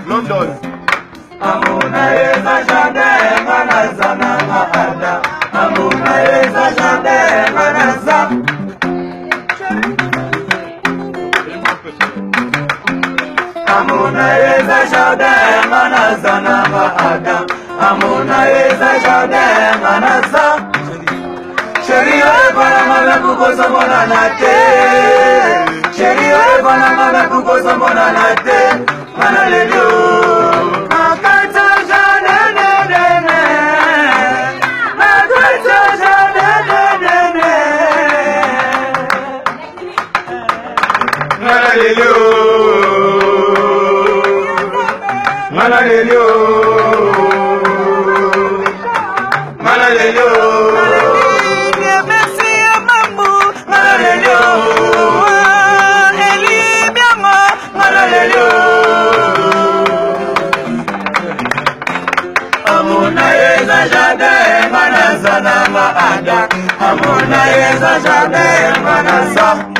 London. Amuna yeza jade manazana maada. Amuna yeza jade manaza. Amuna yeza jade manazana maada. Amuna yeza jade manaza. Sheria bana mana kukosa mona nate. Sheria bana mana kukosa mona nate. Mana lelio. Amuna yeza jade manasa.